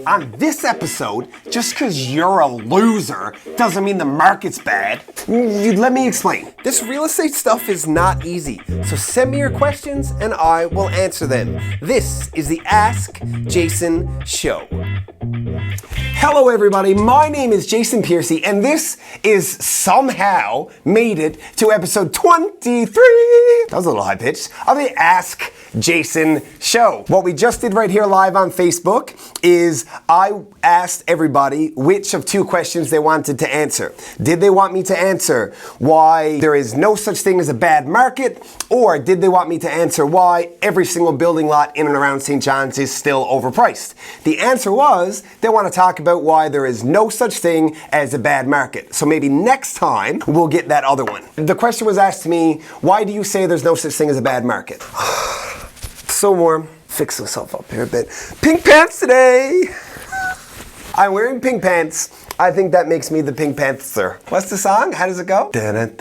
On this episode, just because you're a loser doesn't mean the market's bad. Let me explain. This real estate stuff is not easy, so send me your questions and I will answer them. This is the Ask Jason Show. Hello everybody, my name is Jason Piercey and this is somehow made it to episode 23, that was a little high pitched, of the Ask Jason Show. What we just did right here live on Facebook is I asked everybody which of two questions they wanted to answer. Did they want me to answer why there is no such thing as a bad market, or did they want me to answer why every single building lot in and around St. John's is still overpriced? The answer was they want to talk about why there is no such thing as a bad market. So maybe next time we'll get that other one. The question was asked to me, why do you say there's no such thing as a bad market? So warm. Fix myself up here a bit. Pink pants today! I'm wearing pink pants. I think that makes me the Pink Panther. What's the song? How does it go? The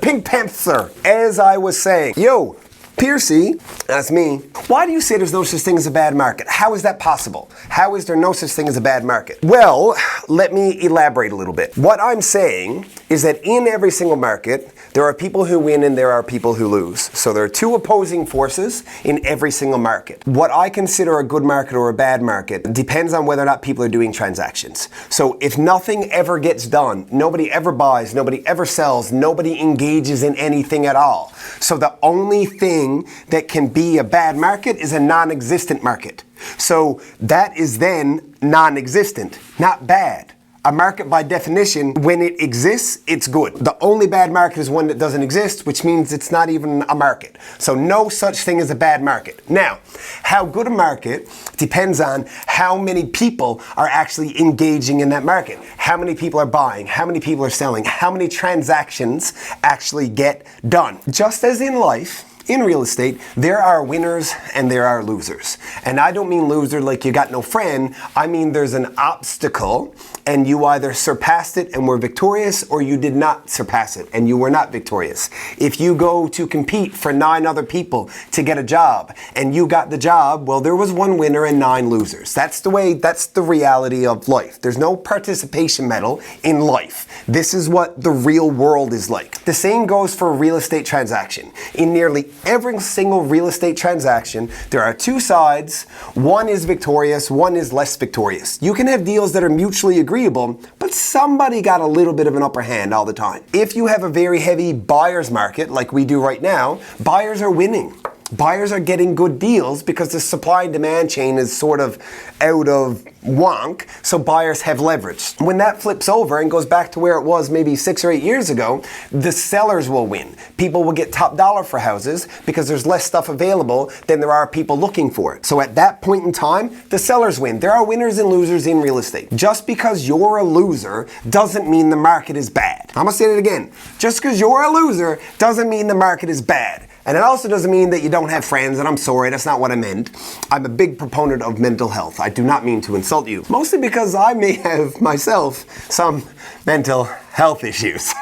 Pink Panther. As I was saying, yo, Piercey, that's me. Why do you say there's no such thing as a bad market? How is that possible? How is there no such thing as a bad market? Well, let me elaborate a little bit. What I'm saying is that in every single market, there are people who win and there are people who lose. So there are two opposing forces in every single market. What I consider a good market or a bad market depends on whether or not people are doing transactions. So if nothing ever gets done, nobody ever buys, nobody ever sells, nobody engages in anything at all. So the only thing that can be a bad market is a non-existent market. So that is then non-existent, not bad. A market by definition, when it exists, it's good. The only bad market is one that doesn't exist, which means it's not even a market. So no such thing as a bad market. Now, how good a market depends on how many people are actually engaging in that market. How many people are buying, how many people are selling, how many transactions actually get done. Just as in life, in real estate, there are winners and there are losers. And I don't mean loser like you got no friend. I mean there's an obstacle and you either surpassed it and were victorious, or you did not surpass it and you were not victorious. If you go to compete for 9 other people to get a job and you got the job, well, there was 1 winner and 9 losers. That's the reality of life. There's no participation medal in life. This is what the real world is like. The same goes for a real estate transaction. In nearly every single real estate transaction, there are 2 sides. One is victorious, one is less victorious. You can have deals that are mutually agreeable, but somebody got a little bit of an upper hand all the time. If you have a very heavy buyer's market, like we do right now, buyers are winning. Buyers are getting good deals because the supply and demand chain is sort of out of wonk, so buyers have leverage. When that flips over and goes back to where it was maybe 6 or 8 years ago, the sellers will win. People will get top dollar for houses because there's less stuff available than there are people looking for it. So at that point in time, the sellers win. There are winners and losers in real estate. Just because you're a loser doesn't mean the market is bad. I'm gonna say it again. Just because you're a loser doesn't mean the market is bad. And it also doesn't mean that you don't have friends, and I'm sorry, that's not what I meant. I'm a big proponent of mental health. I do not mean to insult you, mostly because I may have myself some mental health issues.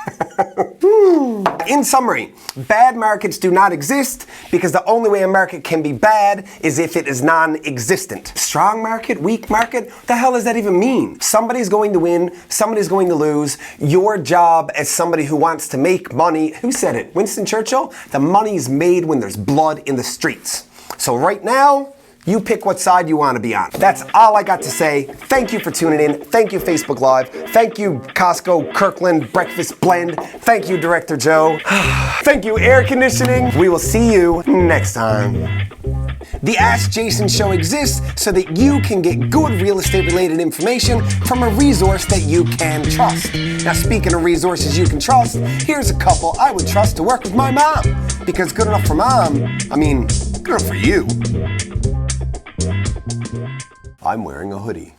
In summary, bad markets do not exist because the only way a market can be bad is if it is non-existent. Strong market, weak market, what the hell does that even mean? Somebody's going to win, somebody's going to lose. Your job as somebody who wants to make money, who said it? Winston Churchill? The money's made when there's blood in the streets. So right now, you pick what side you want to be on. That's all I got to say. Thank you for tuning in. Thank you, Facebook Live. Thank you, Costco Kirkland Breakfast Blend. Thank you, Director Joe. Thank you, air conditioning. We will see you next time. The Ask Jason Show exists so that you can get good real estate related information from a resource that you can trust. Now, speaking of resources you can trust, here's a couple I would trust to work with my mom. Because good enough for mom, I mean, good enough for you. I'm wearing a hoodie.